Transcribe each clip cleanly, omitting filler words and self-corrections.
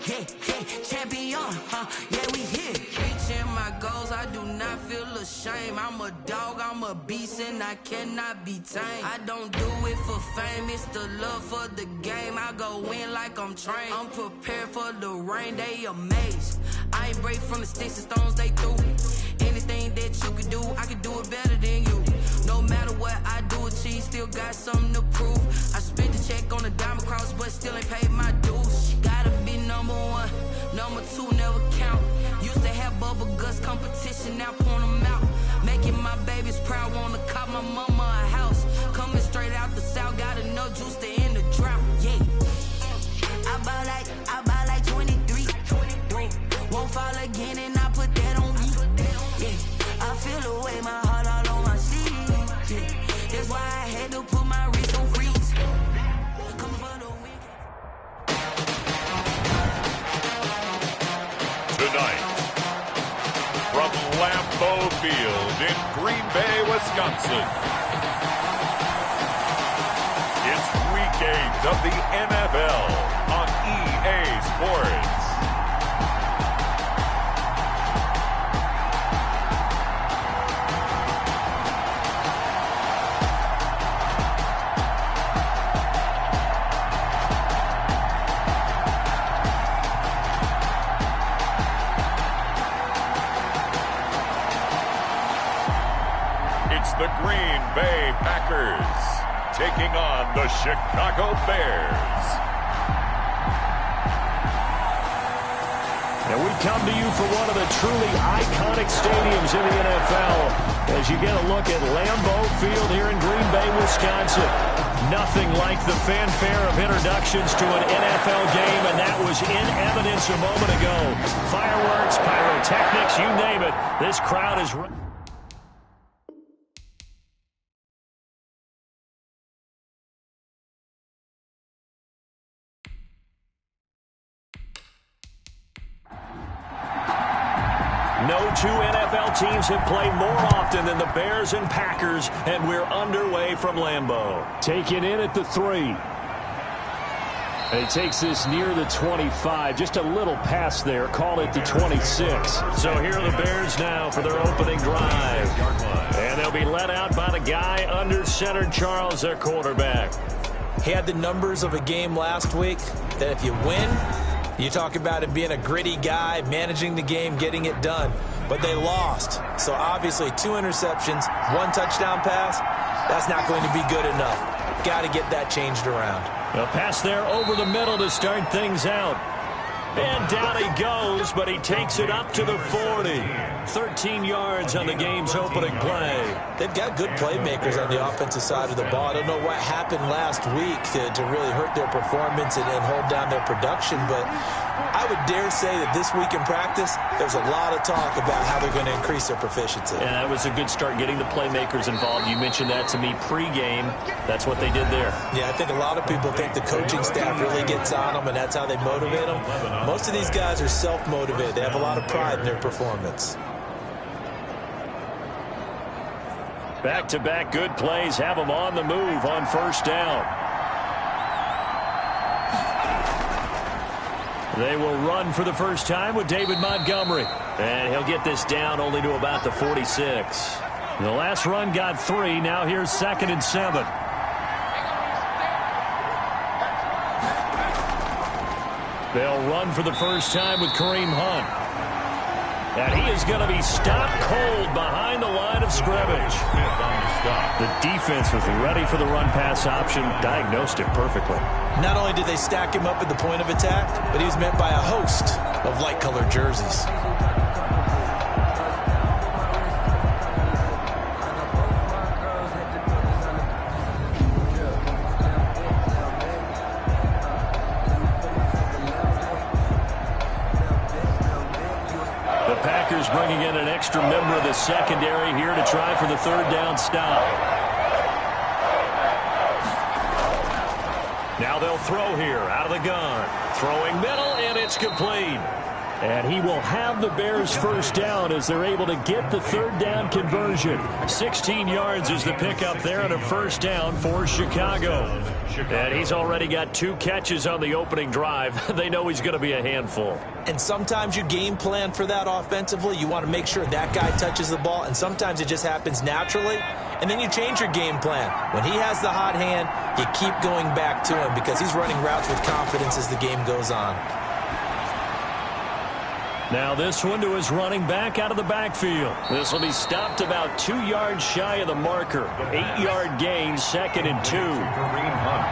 Yeah, yeah, champion, yeah, we here. Reaching my goals, I do not feel ashamed. I'm a dog, I'm a beast, and I cannot be tamed. I don't do it for fame, it's the love for the game. I go in like I'm trained. I'm prepared for the rain, they amazed. I ain't break from the sticks and stones they threw. Anything that you can do, I can do it better than you. No matter what I do, achieve, still got something to prove. I spent the check on the diamond cross, but still ain't paid my dues. Gotta be number one, number two never count. Used to have bubble guts competition, now point them out. Making my babies proud, wanna cop my mama a house. Coming straight out the south, got enough juice to end the drought. Yeah, I buy like 23. Won't fall again, and I put that on me. Yeah, I feel the way, my heart all on my sleeve. Yeah, that's why I had to put my wrist on freeze. Coming for the win. Tonight, from Lambeau Field in Green Bay, Wisconsin, it's Week 8 of the NFL on EA Sports. The Green Bay Packers taking on the Chicago Bears. And we come to you for one of the truly iconic stadiums in the NFL as you get a look at Lambeau Field here in Green Bay, Wisconsin. Nothing like the fanfare of introductions to an NFL game, and that was in evidence a moment ago. Fireworks, pyrotechnics, you name it. This crowd is... No two NFL teams have played more often than the Bears and Packers, and we're underway from Lambeau. Taken in at the 3. And he takes this near the 25. Just a little pass there. Call it the 26. So here are the Bears now for their opening drive. And they'll be let out by the guy under center, Charles, their quarterback. He had the numbers of a game last week that if you win, you talk about him being a gritty guy, managing the game, getting it done. But they lost. So obviously 2 interceptions, 1 touchdown pass, that's not going to be good enough. Got to get that changed around. A pass there over the middle to start things out. And down he goes, but he takes it up to the 40. 13 yards on the game's opening play. They've got good playmakers on the offensive side of the ball. I don't know what happened last week to really hurt their performance and hold down their production, but I would dare say that this week in practice, there's a lot of talk about how they're going to increase their proficiency. And that was a good start, getting the playmakers involved. You mentioned that to me pregame. That's what they did there. Yeah, I think a lot of people think the coaching staff really gets on them, and that's how they motivate them. Most of these guys are self-motivated. They have a lot of pride in their performance. Back-to-back good plays have them on the move on first down. They will run for the first time with David Montgomery. And he'll get this down only to about the 46. The last run got 3. Now here's 2nd and 7. They'll run for the first time with Kareem Hunt. And he is going to be stopped cold behind the line of scrimmage. The defense was ready for the run-pass option, diagnosed it perfectly. Not only did they stack him up at the point of attack, but he was met by a host of light-colored jerseys. Packers bringing in an extra member of the secondary here to try for the 3rd down stop. Now they'll throw here out of the gun. Throwing middle, and it's complete. And he will have the Bears first down as they're able to get the third down conversion. 16 yards is the pickup there and a first down for Chicago. And he's already got 2 catches on the opening drive. They know he's going to be a handful. And sometimes you game plan for that offensively. You want to make sure that guy touches the ball, and sometimes it just happens naturally. And then you change your game plan. When he has the hot hand, you keep going back to him because he's running routes with confidence as the game goes on. Now this one to his running back out of the backfield. This will be stopped about 2 yards shy of the marker. 8-yard gain, 2nd and 2.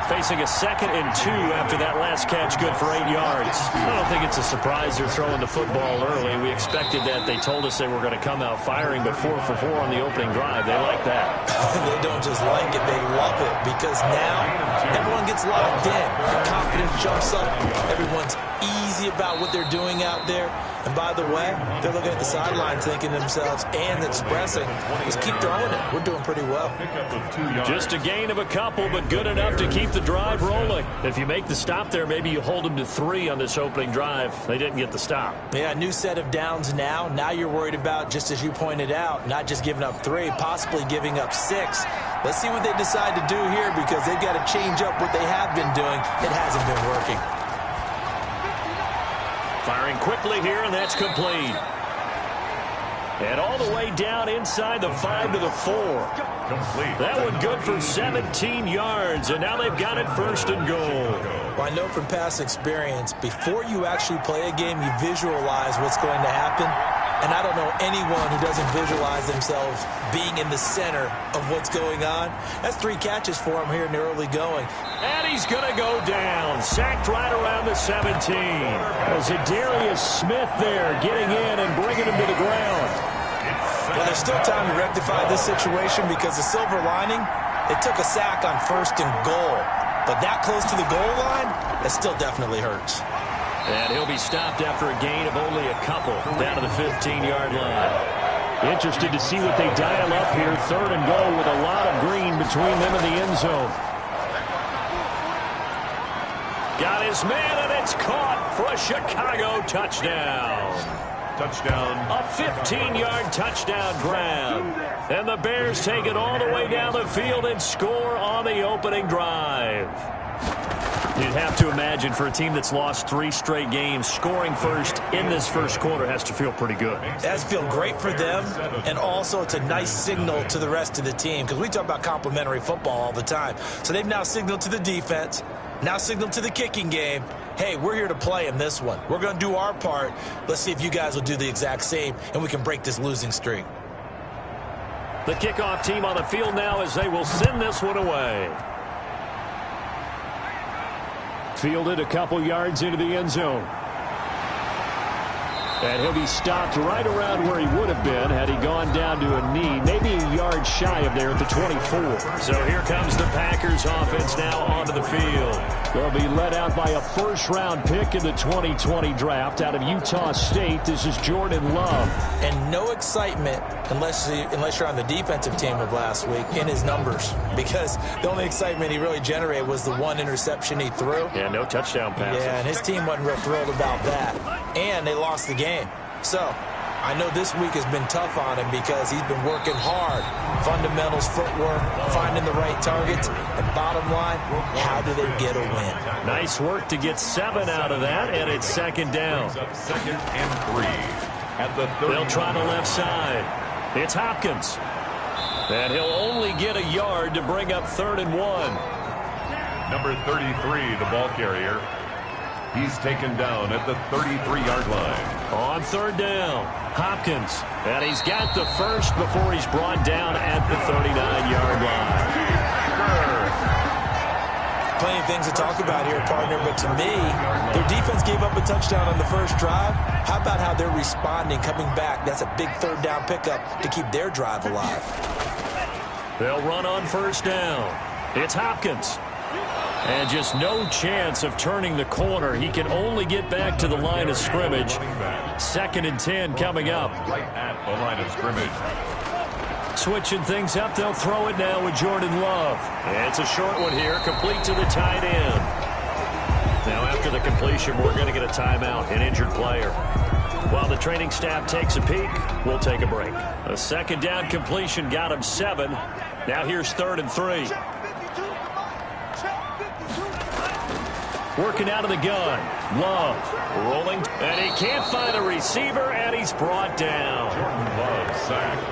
Facing a 2nd and 2 after that last catch, good for 8 yards. I don't think it's a surprise they're throwing the football early. We expected that. They told us they were going to come out firing, but 4 for 4 on the opening drive. They like that. They don't just like it, they love it, because now everyone gets locked in. Confidence jumps up. Everyone's easy about what they're doing out there. And by the way, they're looking at the sidelines thinking to themselves and expressing, just keep throwing it. We're doing pretty well. Just a gain of a couple, but good enough to keep the drive rolling. If you make the stop there, maybe you hold them to 3 on this opening drive. They didn't get the stop. Yeah, new set of downs now. Now you're worried about, just as you pointed out, not just giving up 3, possibly giving up 6. Let's see what they decide to do here because they've got to change up what they have been doing. It hasn't been working. Firing quickly here, and that's complete. And all the way down inside the 5 to the 4. Complete. That one good for 17 yards, and now they've got it 1st and goal. Well, I know from past experience, before you actually play a game, you visualize what's going to happen. And I don't know anyone who doesn't visualize themselves being in the center of what's going on. That's 3 catches for him here in the early going. And he's going to go down. Sacked right around the 17. Zadarius Smith there getting in and bringing him to the ground. Well, there's still time to rectify this situation because the silver lining, they took a sack on 1st and goal. But that close to the goal line, it still definitely hurts. And he'll be stopped after a gain of only a couple down to the 15-yard line. Interested to see what they dial up here. 3rd and goal with a lot of green between them and the end zone. Got his man, and it's caught for a Chicago touchdown. Touchdown. A 15-yard touchdown grab. And the Bears take it all the way down the field and score on the opening drive. You'd have to imagine for a team that's lost 3 straight games, scoring first in this first quarter has to feel pretty good. It has to feel great for them, and also it's a nice signal to the rest of the team because we talk about complimentary football all the time. So they've now signaled to the defense, now signaled to the kicking game, hey, we're here to play in this one. We're going to do our part. Let's see if you guys will do the exact same, and we can break this losing streak. The kickoff team on the field now as they will send this one away. Fielded a couple yards into the end zone. And he'll be stopped right around where he would have been had he gone down to a knee, maybe a yard shy of there at the 24. So here comes the Packers offense now onto the field. They'll be led out by a first-round pick in the 2020 draft out of Utah State. This is Jordan Love. And no excitement unless you're on the defensive team of last week in his numbers, because the only excitement he really generated was the 1 interception he threw. Yeah, no touchdown passes. Yeah, and his team wasn't real thrilled about that. And they lost the game. So I know this week has been tough on him because he's been working hard. Fundamentals, footwork, finding the right targets. And bottom line, how do they get a win? Nice work to get 7 out of that, and it's 2nd down. 2nd and 3 at the 30. They'll try the left side. It's Hopkins. And he'll only get a yard to bring up 3rd and 1. Number 33, the ball carrier. He's taken down at the 33-yard line. On 3rd down, Hopkins. And he's got the first before he's brought down at the 39-yard line. Plenty of things to talk about here, partner, but to me, their defense gave up a touchdown on the first drive. How about how they're responding, coming back? That's a big 3rd down pickup to keep their drive alive. They'll run on 1st down. It's Hopkins. And just no chance of turning the corner. He can only get back to the line of scrimmage. 2nd and 10 coming up. Right at the line of scrimmage. Switching things up, they'll throw it now with Jordan Love. And it's a short one here, complete to the tight end. Now after after the completion, we're going to get a timeout, an injured player. While the training staff takes a peek, we'll take a break. A second down completion got him 7. Now here's 3rd and 3. Working out of the gun. Love rolling. And he can't find a receiver, and he's brought down. Jordan Love sacked.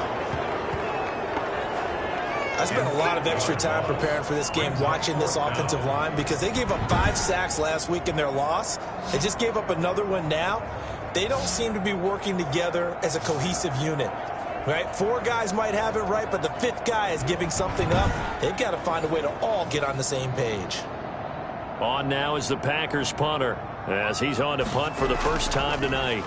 I spent a lot of extra time preparing for this game watching this offensive line because they gave up 5 sacks last week in their loss. They just gave up another one now. They don't seem to be working together as a cohesive unit. Right? 4 guys might have it right, but the 5th guy is giving something up. They've got to find a way to all get on the same page. On now is the Packers punter as he's on to punt for the first time tonight.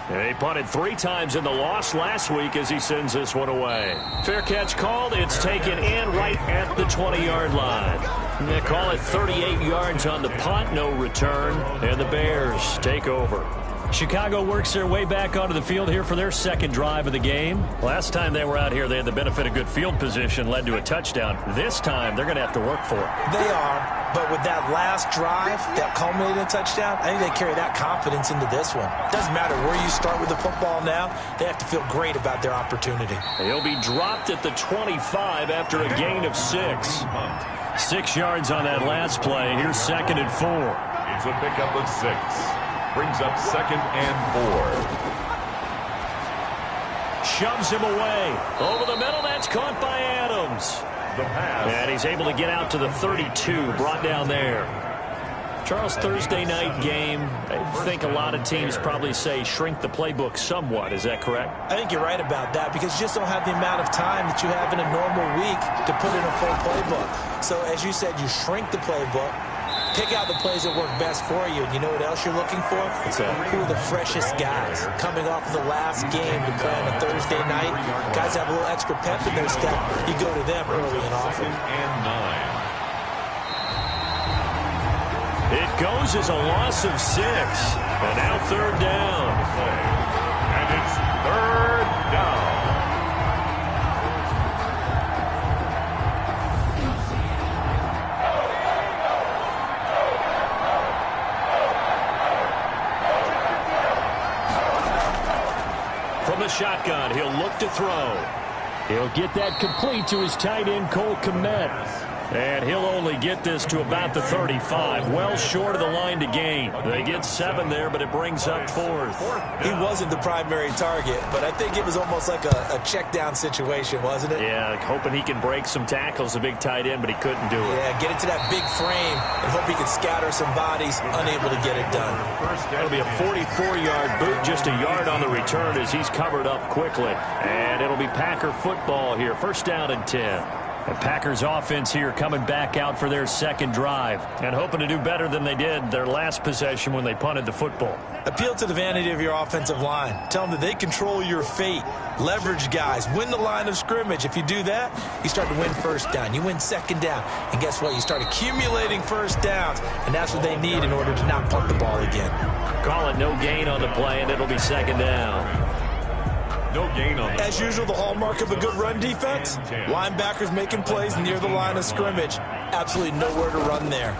And he punted 3 times in the loss last week as he sends this one away. Fair catch called. It's taken in right at the 20-yard line. And they call it 38 yards on the punt, no return, and the Bears take over. Chicago works their way back onto the field here for their second drive of the game. Last time they were out here, they had the benefit of good field position, led to a touchdown. This time, they're going to have to work for it. They are, but with that last drive that culminated in a touchdown, I think they carry that confidence into this one. Doesn't matter where you start with the football now, they have to feel great about their opportunity. He'll be dropped at the 25 after a gain of 6. 6 yards on that last play. Here's 2nd and 4. It's a pickup of 6. Brings up 2nd and 4. Shoves him away. Over the middle, that's caught by Adams. The pass. And he's able to get out to the 32, brought down there. Charles, Thursday night game, I think a lot of teams probably say shrink the playbook somewhat. Is that correct? I think you're right about that because you just don't have the amount of time that you have in a normal week to put in a full playbook. So as you said, you shrink the playbook. Pick out the plays that work best for you. And you know what else you're looking for? Who are the freshest guys? Coming off of the last game to play on a Thursday night, guys have a little extra pep in their step. You go to them early and often. 2nd and 9. It goes as a loss of 6. And now 3rd down. And it's 3rd down. From the shotgun, he'll look to throw. He'll get that complete to his tight end, Cole Kmet. And he'll only get this to about the 35, well short of the line to gain. They get 7 there, but it brings up 4th. He wasn't the primary target, but I think it was almost like a check down situation, wasn't it? Yeah, hoping he can break some tackles, a big tight end, but he couldn't do it. Yeah, get it to that big frame and hope he could scatter some bodies, unable to get it done. It'll be a 44-yard boot, just a yard on the return as he's covered up quickly. And it'll be Packer football here, 1st down and 10. The Packers offense here coming back out for their second drive and hoping to do better than they did their last possession when they punted the football. Appeal to the vanity of your offensive line. Tell them that they control your fate. Leverage guys. Win the line of scrimmage. If you do that, you start to win 1st down. You win 2nd down. And guess what? You start accumulating 1st downs. And that's what they need in order to not punt the ball again. Call it no gain on the play, and it'll be 2nd down. No gain on the As usual, the hallmark of a good run defense, linebackers making plays near the line of scrimmage. Absolutely nowhere to run there.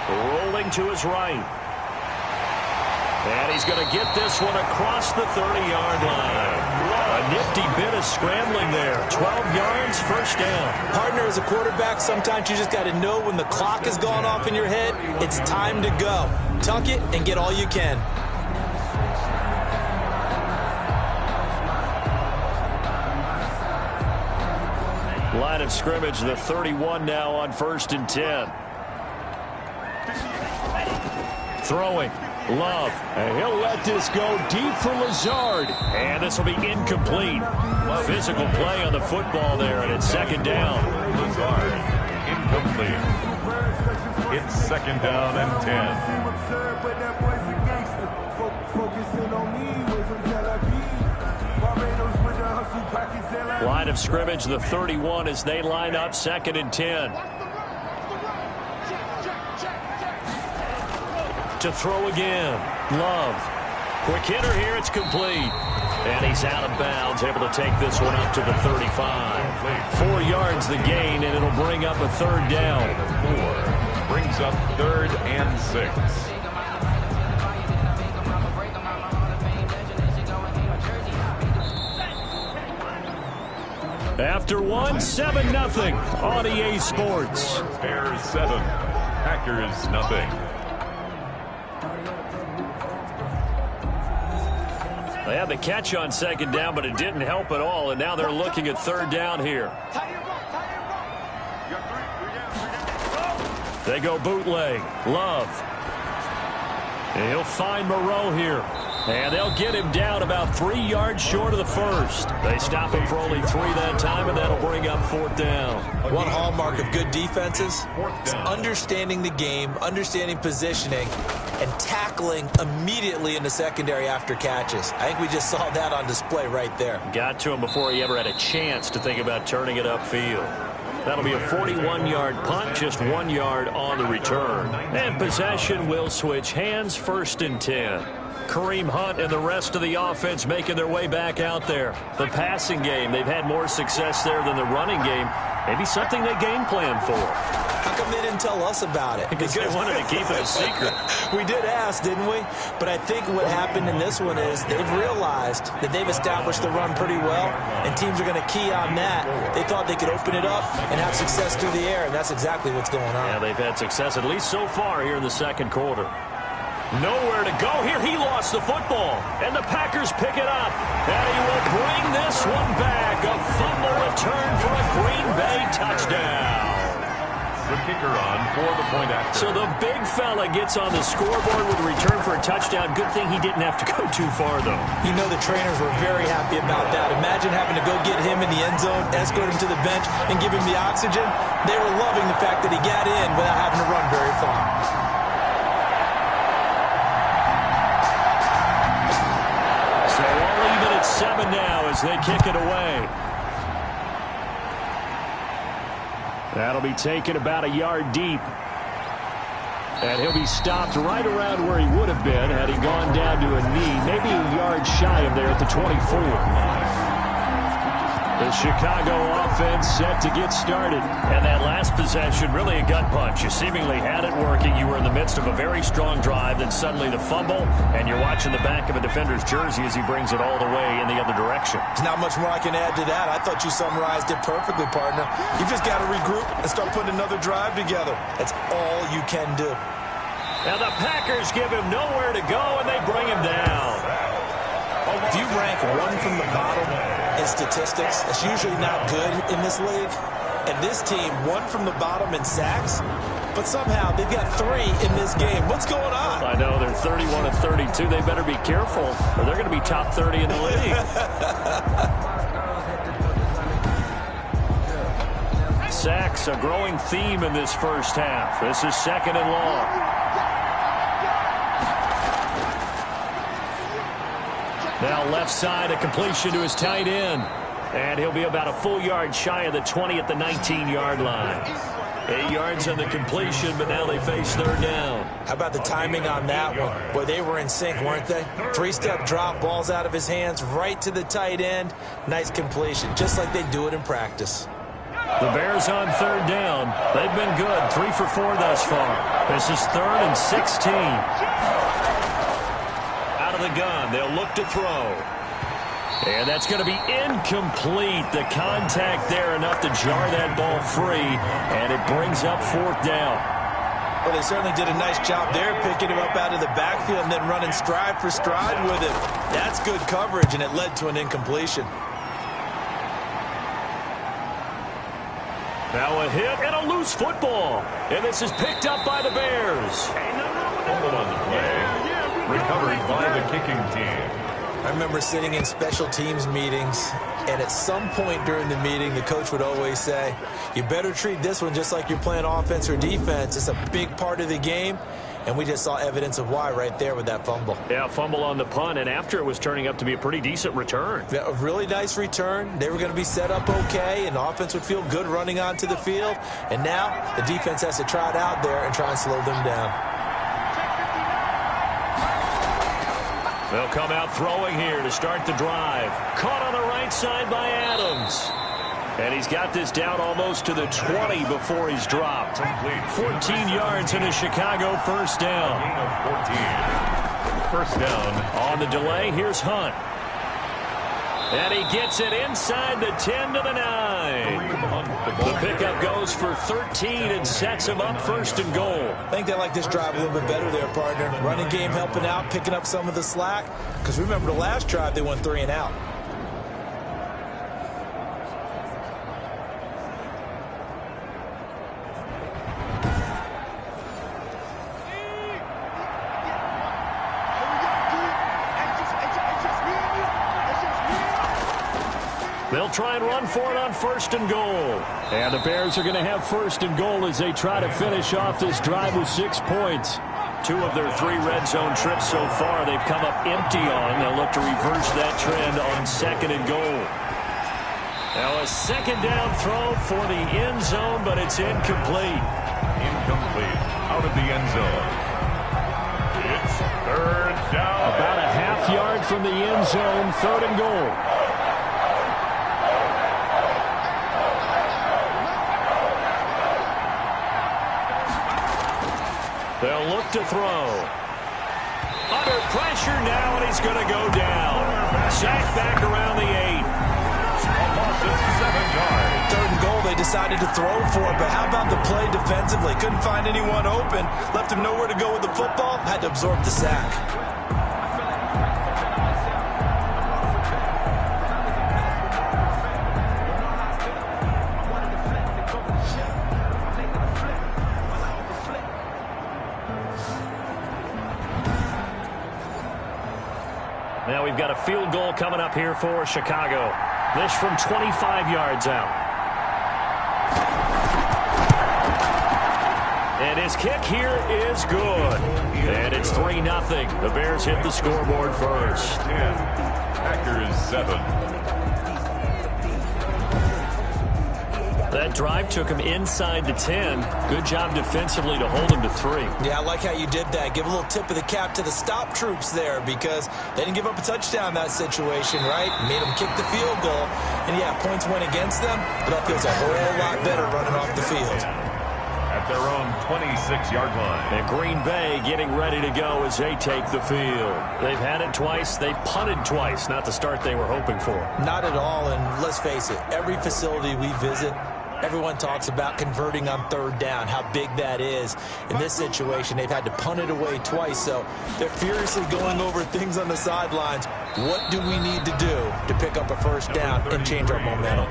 Rolling to his right. And he's going to get this one across the 30-yard line. A nifty bit of scrambling there. 12 yards, 1st down. Partner, as a quarterback, sometimes you just got to know when the clock has gone off in your head, it's time to go. Tuck it and get all you can. Line of scrimmage, the 31 now on 1st and 10. Throwing. Love. And he'll let this go deep for Lazard. And this will be incomplete. Physical play on the football there, and it's 2nd down. Lazard. Incomplete. It's 2nd down and 10. Line of scrimmage, the 31 as they line up 2nd and 10. To throw again. Love. Quick hitter here. It's complete. And he's out of bounds, able to take this one up to the 35. 4 yards the gain, and it'll bring up a 3rd down. 4 brings brings up 3rd and 6. After one, 7-0 on EA Sports. Bears 7, Packers nothing. They had the catch on 2nd down, but it didn't help at all, and now they're looking at 3rd down here. They go bootleg. Love. And he'll find Moreau here. And they'll get him down about 3 yards short of the first. They stop him for only 3 that time, and that'll bring up 4th down. One hallmark of good defenses is understanding the game, understanding positioning, and tackling immediately in the secondary after catches. I think we just saw that on display right there. Got to him before he ever had a chance to think about turning it upfield. That'll be a 41-yard punt, just 1 yard on the return. And possession will switch hands, 1st and 10. Kareem Hunt and the rest of the offense making their way back out there. The passing game, they've had more success there than the running game. Maybe something they game plan for. How come they didn't tell us about it? Because they wanted to keep it a secret. We did ask, didn't we? But I think what happened in this one is they've realized that they've established the run pretty well, and teams are going to key on that. They thought they could open it up and have success through the air, and that's exactly what's going on. Yeah, they've had success, at least so far here in the 2nd quarter. Nowhere to go here. He lost the football, and the Packers pick it up, and he will bring this one back. A fumble return for a Green Bay touchdown. The kicker on for the point after. So the big fella gets on the scoreboard with a return for a touchdown. Good thing he didn't have to go too far, though. You know the trainers were very happy about that. Imagine having to go get him in the end zone, escort him to the bench, and give him the oxygen. They were loving the fact that he got in without having to run very far. So all even at 7 now as they kick it away. That'll be taken about a yard deep. And he'll be stopped right around where he would have been had he gone down to a knee, maybe a yard shy of there at the 24. The Chicago offense set to get started. And that last possession, really a gut punch. You seemingly had it working. You were in the midst of a very strong drive. Then suddenly the fumble, and you're watching the back of a defender's jersey as he brings it all the way in the other direction. There's not much more I can add to that. I thought you summarized it perfectly, partner. You just got to regroup and start putting another drive together. That's all you can do. Now the Packers give him nowhere to go, and they bring him down. If you rank one from the bottom in statistics, that's usually not good in this league. And this team, one from the bottom in sacks, but somehow they've got 3 in this game. What's going on? I know, they're 31 of 32. They better be careful, or they're going to be top 30 in the league. Sacks, a growing theme in this first half. This is 2nd and long. Now left side, a completion to his tight end. And he'll be about a full yard shy of the 20 at the 19-yard line. 8 yards on the completion, but now they face 3rd down. How about the timing on that one? Boy, they were in sync, weren't they? 3-step drop, balls out of his hands, right to the tight end. Nice completion, just like they do it in practice. The Bears on 3rd down. They've been good, 3 for 4 thus far. This is 3rd and 16. Out of the gun, they'll look to throw. And that's going to be incomplete. The contact there enough to jar that ball free, and it brings up 4th down. Well, they certainly did a nice job there, picking him up out of the backfield and then running stride for stride with him. That's good coverage, and it led to an incompletion. Now a hit and a loose football. And this is picked up by the Bears. Fumble on the play. Recovered by the kicking team. I remember sitting in special teams meetings, and at some point during the meeting, the coach would always say, you better treat this one just like you're playing offense or defense. It's a big part of the game, and we just saw evidence of why right there with that fumble. Yeah, fumble on the punt, and after it was turning up to be a pretty decent return. A really nice return. They were going to be set up okay, and the offense would feel good running onto the field. And now the defense has to try it out there and try and slow them down. They'll come out throwing here to start the drive. Caught on the right side by Adams. And he's got this down almost to the 20 before he's dropped. 14 yards and a Chicago first down. Gain of 14. First down. On the delay, here's Hunt. And he gets it inside the 10 to the 9. The pickup goes for 13 and sets him up first and goal. I think they like this drive a little bit better there, partner. Running game helping out, picking up some of the slack. Because remember the last drive, they went 3 and out. They'll try and run for it on first and goal. And the Bears are going to have first and goal as they try to finish off this drive with 6 points. 2 of their 3 red zone trips so far they've come up empty on. They'll look to reverse that trend on second and goal. Now a second down throw for the end zone, but it's incomplete. Incomplete. Out of the end zone. It's third down. About a half yard from the end zone, third and goal. They'll look to throw. Under pressure now, and he's going to go down. Sacked back around the 8. A loss of 7 yards. Third and goal, they decided to throw for it, but how about the play defensively? Couldn't find anyone open. Left him nowhere to go with the football. Had to absorb the sack. Now we've got a field goal coming up here for Chicago. This from 25 yards out. And his kick here is good. And it's 3-0. The Bears hit the scoreboard first. 10. Packers 7. That drive took him inside the 10. Good job defensively to hold him to 3. Yeah, I like how you did that. Give a little tip of the cap to the stop troops there because they didn't give up a touchdown in that situation, right? Made them kick the field goal. And, yeah, points went against them, but that feels a whole lot better running off the field. At their own 26-yard line. And Green Bay getting ready to go as they take the field. They've had it twice. They've punted twice. Not the start they were hoping for. Not at all, and let's face it, every facility we visit, everyone talks about converting on third down, how big that is. In this situation, they've had to punt it away twice, so they're furiously going over things on the sidelines. What do we need to do to pick up a first down and change our momentum?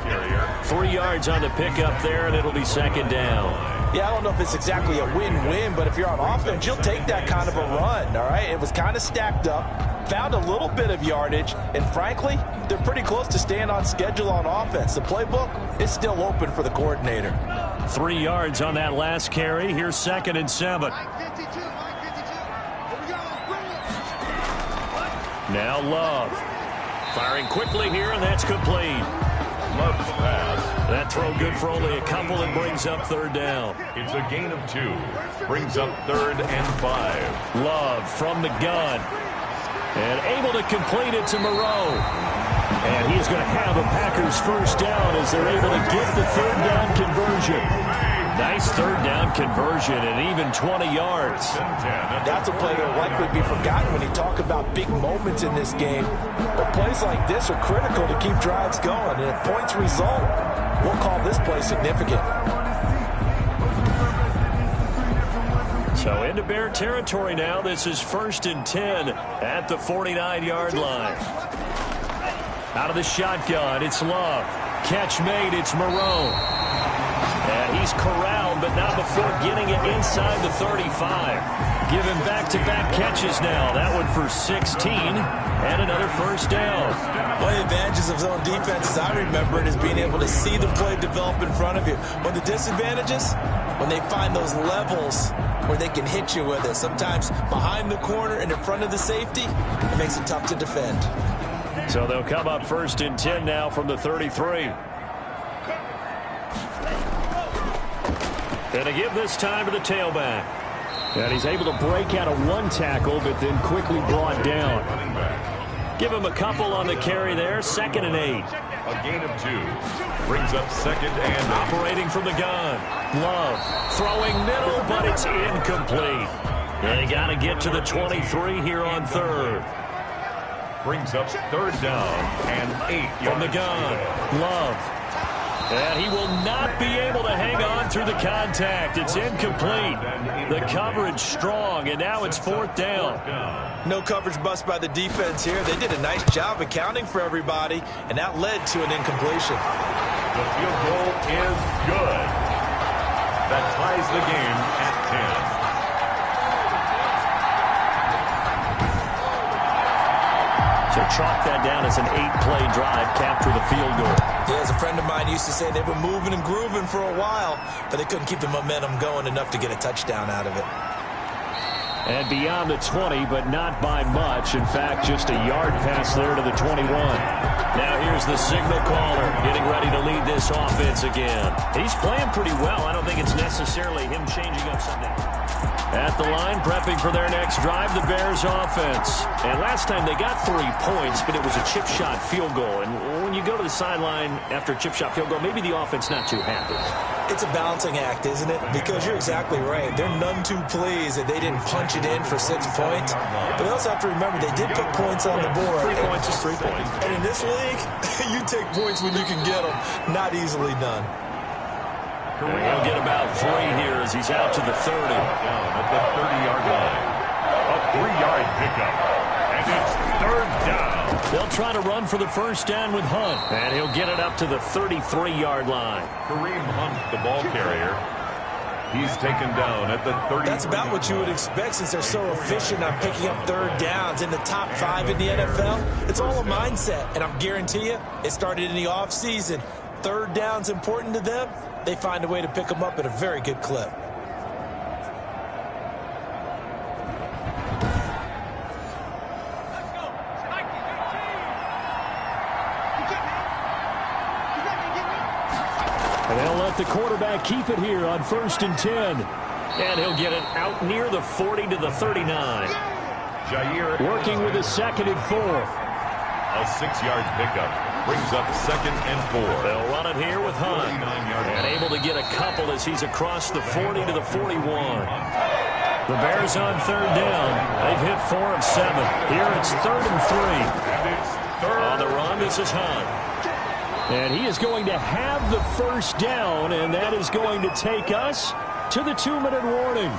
3 yards on the pickup there, and it'll be second down. Yeah, I don't know if it's exactly a win-win, but if you're on offense, you'll take that kind of a run, all right? It was kind of stacked up, found a little bit of yardage, and frankly, they're pretty close to staying on schedule on offense. The playbook is still open for the coordinator. 3 yards on that last carry. Here's second and 7. Now Love. Firing quickly here, and that's complete. Love's pass. That throw good for only a couple and brings up third down. It's a gain of 2. Brings up 3rd and 5. Love from the gun. And able to complete it to Moreau. And he's going to have a Packers first down as they're able to get the third down conversion. Nice third down conversion and even 20 yards. That's a play that will likely be forgotten when you talk about big moments in this game. But plays like this are critical to keep drives going. And if points result, we'll call this play significant. So into Bear territory now. This is 1st and 10 at the 49-yard line. Out of the shotgun, it's Love. Catch made, it's Moreau. And he's corralled, but not before getting it inside the 35. Give him back-to-back catches now. That one for 16 and another first down. One of the advantages of zone defense, as I remember it, is being able to see the play develop in front of you. One of the disadvantages, when they find those levels where they can hit you with it. Sometimes behind the corner and in front of the safety, it makes it tough to defend. So they'll come up 1st and 10 now from the 33. And to give this time to the tailback. And he's able to break out of one tackle, but then quickly brought down. Give him a couple on the carry there. 2nd and 8. A gain of 2. Brings up 2nd and 8. Operating from the gun. Love throwing middle, but it's incomplete. They got to get to the 23 here on 3rd. Brings up 3rd down and 8 yards. From the gun. Love. And he will not be able to hang on through the contact. It's incomplete. The coverage strong, and now it's 4th down. No coverage bust by the defense here. They did a nice job accounting for everybody, and that led to an incompletion. The field goal is good. That ties the game at 10. So chalk that down as an 8-play drive, capped with a field goal. Yeah, as a friend of mine used to say, they were moving and grooving for a while, but they couldn't keep the momentum going enough to get a touchdown out of it. And beyond the 20, but not by much. In fact, just a yard pass there to the 21. Now here's the signal caller getting ready to lead this offense again. He's playing pretty well. I don't think it's necessarily him changing up something. At the line, prepping for their next drive, the Bears offense. And last time they got 3 points, but it was a chip shot field goal. And when you go to the sideline after a chip shot field goal, maybe the offense not too happy. It's a balancing act, isn't it? Because you're exactly right. They're none too pleased that they didn't punch it in for 6 points. But they also have to remember they did put points on the board. 3 points is 3 points. And in this league, you take points when you can get them. Not easily done. He'll get about 3 here as he's out to the 30. Down at the 30-yard line. A 3-yard pickup. And it's 3rd down. They'll try to run for the 1st down with Hunt. And he'll get it up to the 33-yard line. Kareem Hunt, the ball carrier. He's taken down at the 30. That's about what you would expect since they're so efficient on picking up 3rd downs in the top 5 in the NFL. It's all a mindset, and I guarantee you it started in the offseason. 3rd down's important to them. They find a way to pick them up at a very good clip. And they'll let the quarterback keep it here on 1st and 10. And he'll get it out near the 40 to the 39. Jair working with a 2nd and 4. A 6-yard pickup. Brings up 2nd and 4. They'll run it here with Hunt. And able to get a couple as he's across the 40 to the 41. The Bears on 3rd down. They've hit 4 of 7. Here it's 3rd and 3. And it's 3rd. On the run, this is Hunt. And he is going to have the 1st down, and that is going to take us to the 2-minute warning.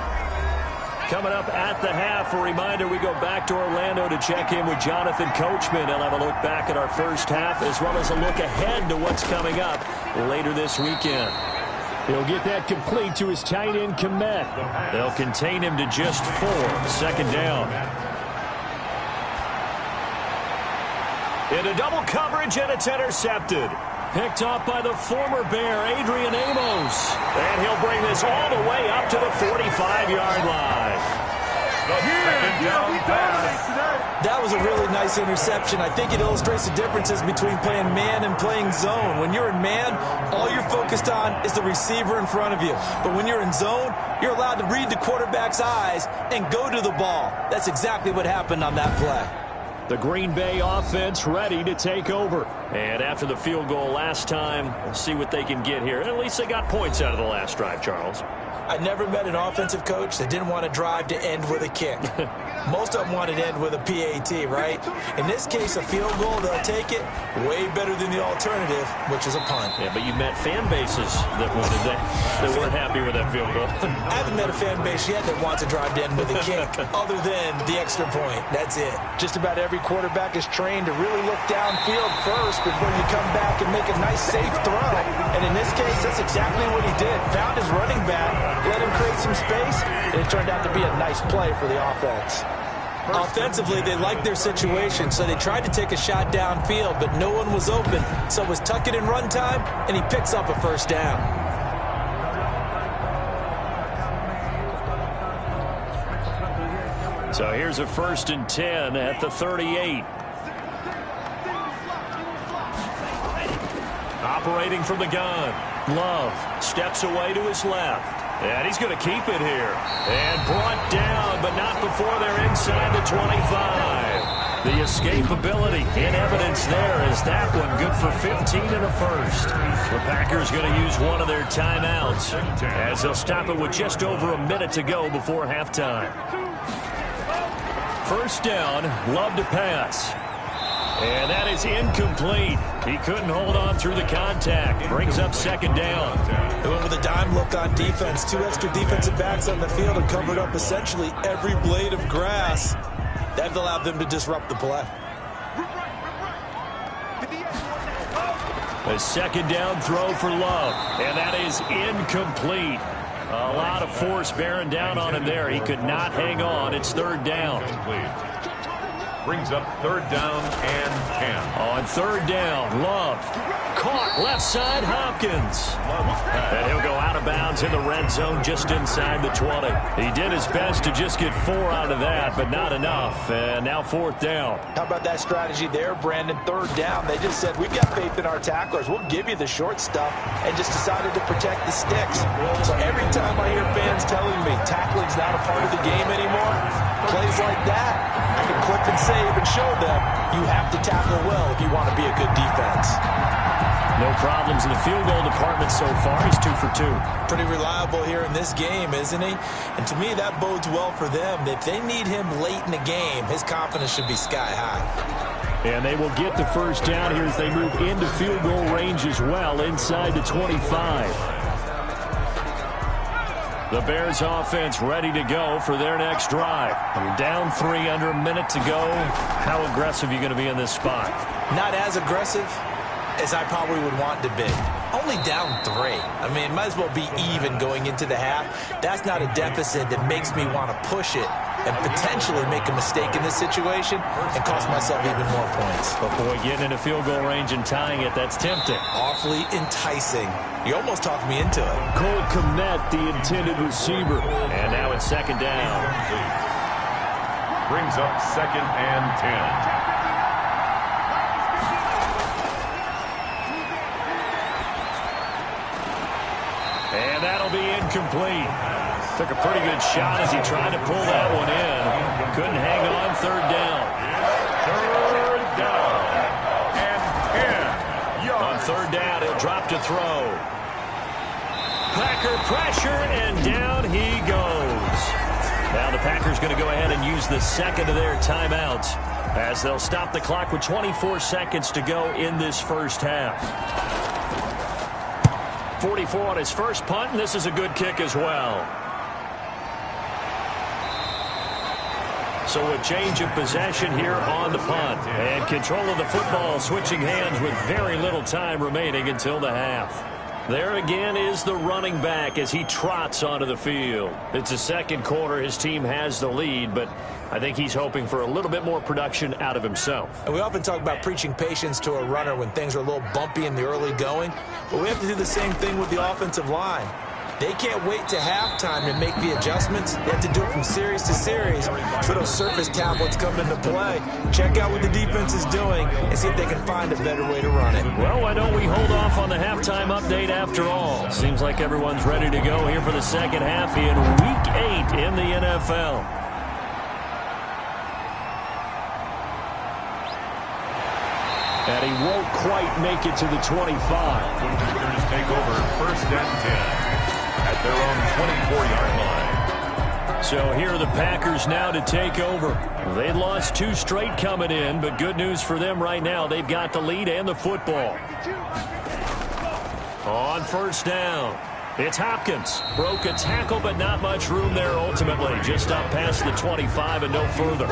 Coming up at the half, a reminder, we go back to Orlando to check in with Jonathan Coachman. He'll have a look back at our 1st half as well as a look ahead to what's coming up later this weekend. He'll get that complete to his tight end, Komet. They'll contain him to just 4, 2nd down. Into double coverage, and it's intercepted. Picked off by the former Bear, Adrian Amos. And he'll bring this all the way up to the 45-yard line. That was a really nice interception. I think it illustrates the differences between playing man and playing zone. When you're in man, all you're focused on is the receiver in front of you. But when you're in zone, you're allowed to read the quarterback's eyes and go to the ball. That's exactly what happened on that play. The Green Bay offense ready to take over. And after the field goal last time, we'll see what they can get here. And at least they got points out of the last drive, Charles. I never met an offensive coach that didn't want to drive to end with a kick. Most of them wanted to end with a PAT, right? In this case, a field goal, they'll take it way better than the alternative, which is a punt. Yeah, but you met fan bases that wanted that weren't happy with that field goal. I haven't met a fan base yet that wants to drive to end with a kick, other than the extra point. That's it. Just about every quarterback is trained to really look downfield first before you come back and make a nice, safe throw. And in this case, that's exactly what he did. Found his running back, let him create some space, and it turned out to be a nice play for the offense. Offensively, they liked their situation, so they tried to take a shot downfield, but no one was open. So it was tuck it in run time, and he picks up a 1st down. So here's a 1st and 10 at the 38. Operating from the gun. Love steps away to his left. And he's going to keep it here. And brought down, but not before they're inside the 25. The escapability in evidence there as that one good for 15 and a first. The Packers going to use one of their timeouts as they'll stop it with just over a minute to go before halftime. First down, Love to pass. And that is incomplete. He couldn't hold on through the contact. Brings up second down. They went with a dime look on defense. 2 extra defensive backs on the field and covered up essentially every blade of grass. That allowed them to disrupt the play. A second down throw for Love. And that is incomplete. A lot of force bearing down on him there. He could not hang on. It's third down. Brings up third down and 10. On third down, Love. Caught left side, Hopkins. And he'll go out of bounds in the red zone just inside the 20. He did his best to just get 4 out of that, but not enough. And now fourth down. How about that strategy there, Brandon? Third down. They just said, we've got faith in our tacklers. We'll give you the short stuff, and just decided to protect the sticks. So every time I hear fans telling me tackling's not a part of the game anymore, plays like that, I can clip and save and show them you have to tackle well if you want to be a good defense. No problems in the field goal department so far. He's 2 for 2. Pretty reliable here in this game, isn't he? And to me, that bodes well for them. If they need him late in the game, his confidence should be sky high. And they will get the first down here as they move into field goal range as well, inside the 25. The Bears offense ready to go for their next drive. Down 3, under a minute to go. How aggressive are you going to be in this spot? Not as aggressive as I probably would want to be. Only down 3. I mean, it might as well be even going into the half. That's not a deficit that makes me want to push it and potentially make a mistake in this situation and cost myself even more points. But boy, getting into field goal range and tying it, that's tempting. Awfully enticing. You almost talked me into it. Cole Kmet, the intended receiver. And now it's second down. Brings up second and 10. And that'll be incomplete. Took a pretty good shot as he tried to pull that one in. Couldn't hang on. Third down. Third down and 10 yards. On third down, he'll drop to throw. Packer pressure, and down he goes. Now the Packers going to go ahead and use the second of their timeouts as they'll stop the clock with 24 seconds to go in this first half. 44 on his first punt, and this is a good kick as well. So a change of possession here on the punt. And control of the football switching hands with very little time remaining until the half. There again is the running back as he trots onto the field. It's the second quarter. His team has the lead, but I think he's hoping for a little bit more production out of himself. And we often talk about preaching patience to a runner when things are a little bumpy in the early going, but we have to do the same thing with the offensive line. They can't wait to halftime to make the adjustments. They have to do it from series to series so those surface tablets come into play. Check out what the defense is doing and see if they can find a better way to run it. Well, why don't we hold off on the halftime update after all? Seems like everyone's ready to go here for the second half in Week 8 in the NFL. And he won't quite make it to the 25. Packers take over first and 10. At their own 24-yard line. So here are the Packers now to take over. They lost 2 straight coming in, but good news for them right now. They've got the lead and the football. On first down, it's Hopkins. Broke a tackle, but not much room there ultimately. Just up past the 25 and no further.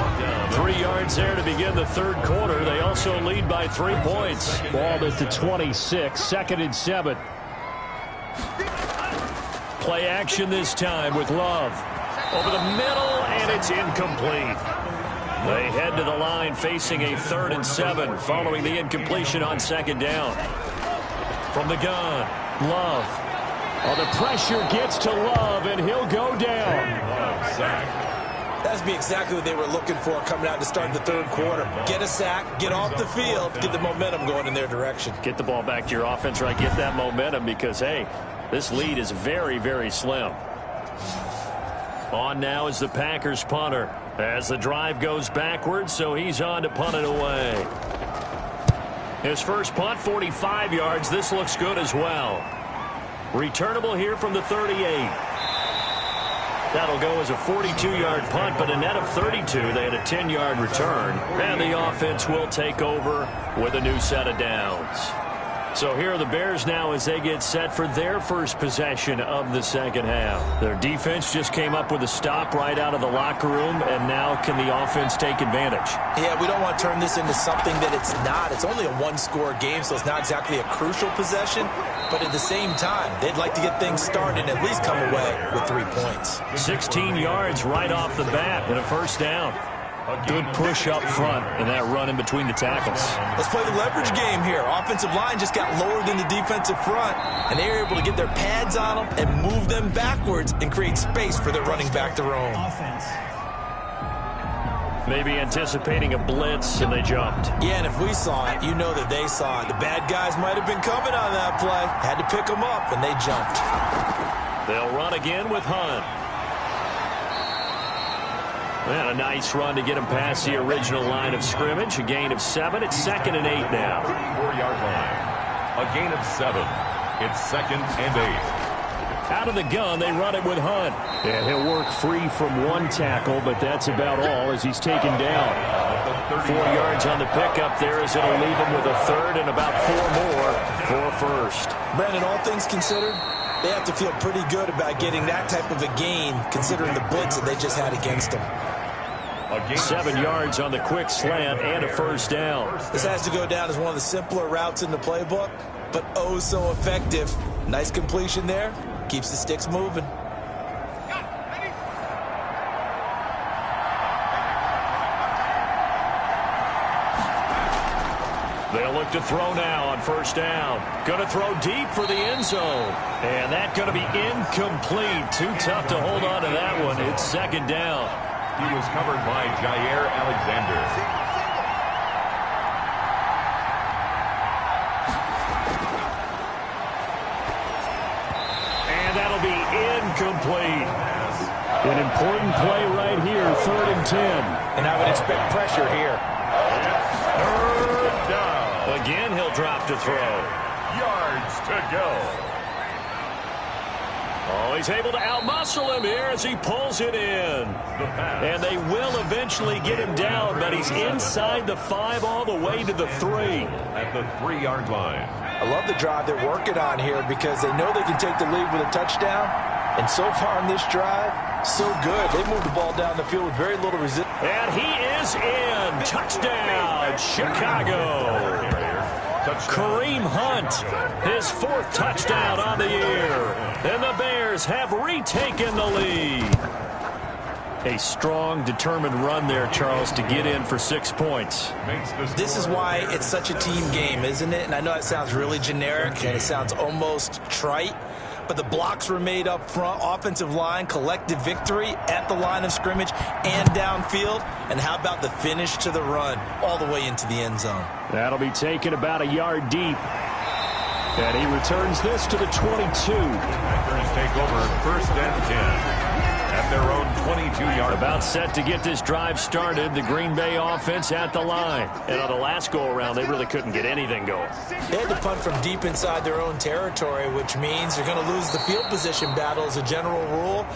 3 yards there to begin the third quarter. They also lead by 3 points. Ball at the 26, 2nd and 7. Play action this time with Love. Over the middle, and it's incomplete. They head to the line facing a 3rd and 7 following the incompletion on second down. From the gun, Love. Oh, the pressure gets to Love, and he'll go down. That's be exactly what they were looking for coming out to start the third quarter. Get a sack, get off the field, get the momentum going in their direction. Get the ball back to your offense, right? Get that momentum because, hey, this lead is very, very slim. On now is the Packers punter. As the drive goes backwards, so he's on to punt it away. His first punt, 45 yards. This looks good as well. Returnable here from the 38. That'll go as a 42-yard punt, but a net of 32. They had a 10-yard return. And the offense will take over with a new set of downs. So here are the Bears now as they get set for their first possession of the second half. Their defense just came up with a stop right out of the locker room, and now can the offense take advantage? Yeah, we don't want to turn this into something that it's not. It's only a one-score game, so it's not exactly a crucial possession. But at the same time, they'd like to get things started and at least come away with 3 points. 16 yards right off the bat and a first down. A good push up front and that run in between the tackles. Let's play the leverage game here. Offensive line just got lower than the defensive front, and they were able to get their pads on them and move them backwards and create space for their running back to roam. Maybe anticipating a blitz, and they jumped. Yeah, and if we saw it, you know that they saw it. The bad guys might have been coming on that play. Had to pick them up, and they jumped. They'll run again with Hunt. And a nice run to get him past the original line of scrimmage. A gain of 7. It's 2nd and 8 now. 34-yard line. A gain of 7. It's 2nd and 8. Out of the gun, they run it with Hunt. And he'll work free from one tackle, but that's about all as he's taken down. 4 yards on the pickup there as it'll leave him with a third and about 4 more for a first. Brandon, all things considered, they have to feel pretty good about getting that type of a gain considering the blitz that they just had against them. 7 yards on the quick slant and a first down. This has to go down as one of the simpler routes in the playbook, but oh so effective. Nice completion there. Keeps the sticks moving. They'll look to throw now on first down. Going to throw deep for the end zone. And that's going to be incomplete. Too tough to hold on to that one. It's 2nd down. He was covered by Jair Alexander. And that'll be incomplete. An important play right here, 3rd and 10. And I would expect pressure here. 3rd down. Again, he'll drop to throw. Yards to go. Oh, he's able to outmuscle him here as he pulls it in. And they will eventually get him down, but he's inside the 5 all the way to the 3. At the 3-yard line. I love the drive they're working on here because they know they can take the lead with a touchdown. And so far in this drive, so good. They moved the ball down the field with very little resistance. And he is in. Touchdown, Chicago. Kareem Hunt, his 4th touchdown on the year. And the Bears have retaken the lead. A strong, determined run there, Charles, to get in for 6 points. This is why it's such a team game, isn't it? And I know it sounds really generic and it sounds almost trite, but the blocks were made up front, offensive line, collective victory at the line of scrimmage and downfield. And how about the finish to the run all the way into the end zone? That'll be taken about a yard deep. And he returns this to the 22. Packers take over 1st and 10. At their own 22-yard. About set to get this drive started. The Green Bay offense at the line. And on the last go-around, they really couldn't get anything going. They had to punt from deep inside their own territory, which means they're going to lose the field position battle as a general rule.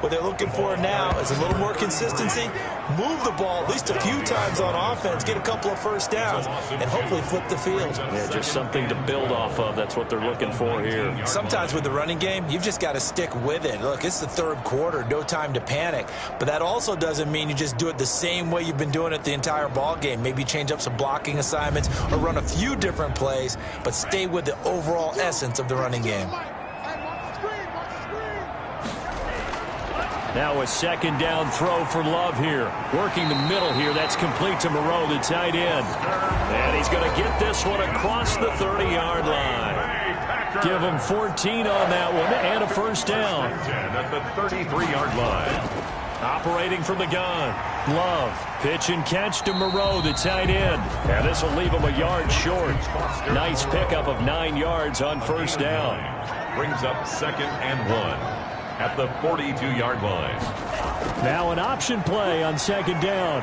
What they're looking for now is a little more consistency, move the ball at least a few times on offense, get a couple of first downs, and hopefully flip the field. Yeah, just something to build off of. That's what they're looking for here. Sometimes with the running game, you've just got to stick with it. Look, it's the 3rd quarter, no time to panic. But that also doesn't mean you just do it the same way you've been doing it the entire ball game. Maybe change up some blocking assignments or run a few different plays, but stay with the overall essence of the running game. Now a 2nd down throw for Love here. Working the middle here. That's complete to Moreau, the tight end. And he's going to get this one across the 30-yard line. Give him 14 on that one and a first down. At the 33-yard line. Operating from the gun. Love. Pitch and catch to Moreau, the tight end. And this will leave him a yard short. Nice pickup of 9 yards on first down. Brings up 2nd and 1. At the 42-yard line. Now an option play on second down.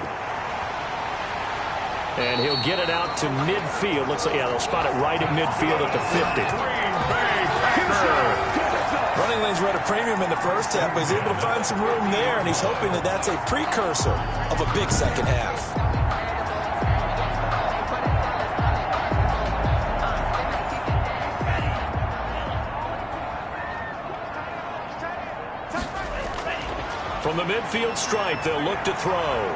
And he'll get it out to midfield. Looks like, yeah, they'll spot it right at midfield at the 50. Running lanes were at a premium in the first half, but he's able to find some room there, and he's hoping that that's a precursor of a big second half. From the midfield stripe, they'll look to throw.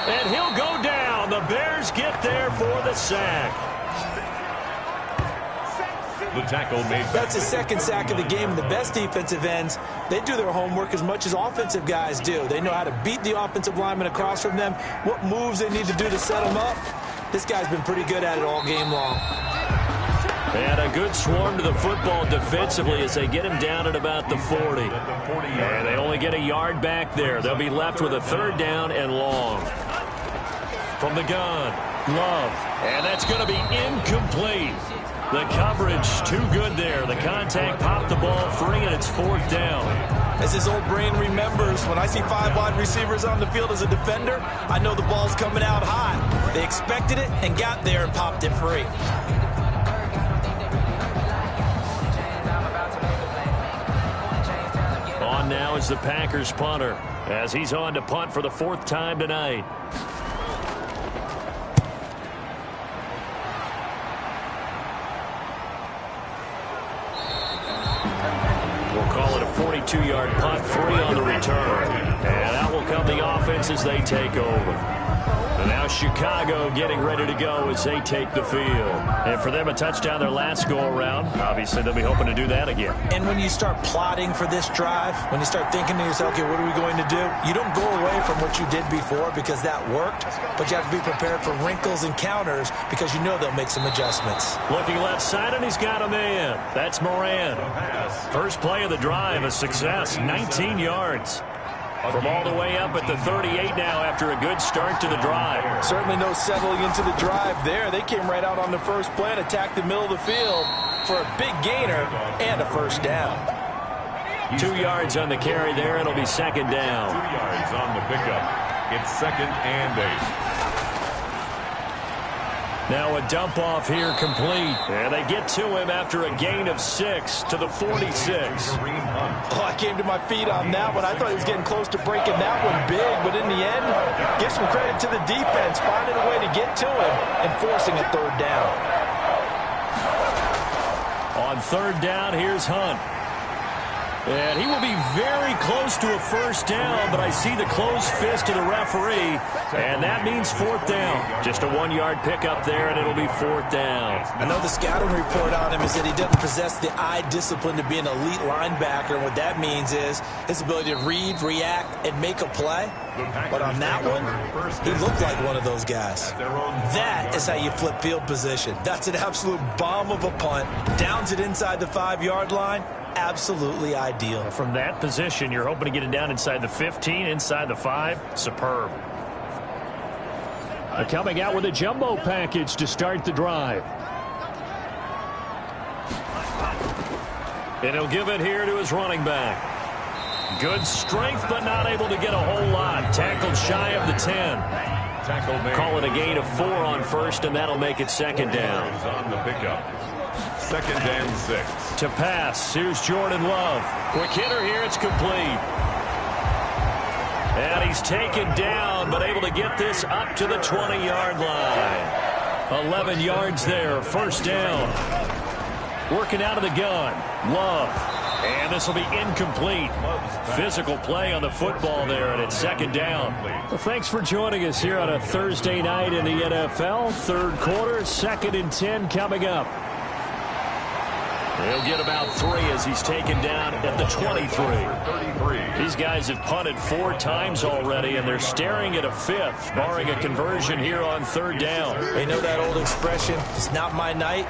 And he'll go down. The Bears get there for the sack. The tackle made. That's his second sack of the game. And the best defensive ends, they do their homework as much as offensive guys do. They know how to beat the offensive lineman across from them, what moves they need to do to set them up. This guy's been pretty good at it all game long. And a good swarm to the football defensively as they get him down at about the 40. And they only get a yard back there. They'll be left with a third down and long. From the gun, Love. And that's going to be incomplete. The coverage too good there. The contact popped the ball free, and it's fourth down. As his old brain remembers, when I see 5 wide receivers on the field as a defender, I know the ball's coming out hot. They expected it and got there and popped it free. On now is the Packers punter as he's on to punt for the 4th time tonight. We'll call it a 42-yard punt, 3 on the return. And out will come the offense as they take over. And now Chicago getting ready to go as they take the field. And for them, a touchdown their last go-around. Obviously, they'll be hoping to do that again. And when you start plotting for this drive, when you start thinking to yourself, okay, what are we going to do? You don't go away from what you did before because that worked, but you have to be prepared for wrinkles and counters because you know they'll make some adjustments. Looking left side, and he's got a man. That's Moran. First play of the drive, a success, 19 yards. From all the way up at the 38 now after a good start to the drive. Certainly no settling into the drive there. They came right out on the first play and attacked the middle of the field for a big gainer and a first down. 2 yards on the carry there. It'll be second down. 2 yards on the pickup. It's 2nd and 8. Now a dump off here complete. And they get to him after a gain of 6 to the 46. Oh, I came to my feet on that one. I thought he was getting close to breaking that one big, but in the end, give some credit to the defense, finding a way to get to him and forcing a third down. On third down, here's Hunt. And he will be very close to a first down, but I see the closed fist of the referee, and that means 4th down. Just a 1-yard pickup there, and it'll be 4th down. I know the scouting report on him is that he doesn't possess the eye discipline to be an elite linebacker, and what that means is his ability to read, react, and make a play. But on that one, he looked like one of those guys. That is how you flip field position. That's an absolute bomb of a punt. Downs it inside the 5-yard line. Absolutely ideal. From that position, you're hoping to get it down inside the 15, inside the 5. Superb. Coming out with a jumbo package to start the drive. And he'll give it here to his running back. Good strength, but not able to get a whole lot. Tackled shy of the 10. Call it a gain of 4 on first, and that'll make it second down. On the pickup. 2nd and 6. To pass, here's Jordan Love. Quick hitter here, it's complete. And he's taken down, but able to get this up to the 20-yard line. 11 yards there, first down. Working out of the gun, Love. And this will be incomplete. Physical play on the football there, and it's second down. Well, thanks for joining us here on a Thursday night in the NFL. Third quarter, 2nd and 10 coming up. He'll get about 3 as he's taken down at the 23. These guys have punted 4 times already, and they're staring at a 5th, barring a conversion here on third down. They know that old expression, it's not my night.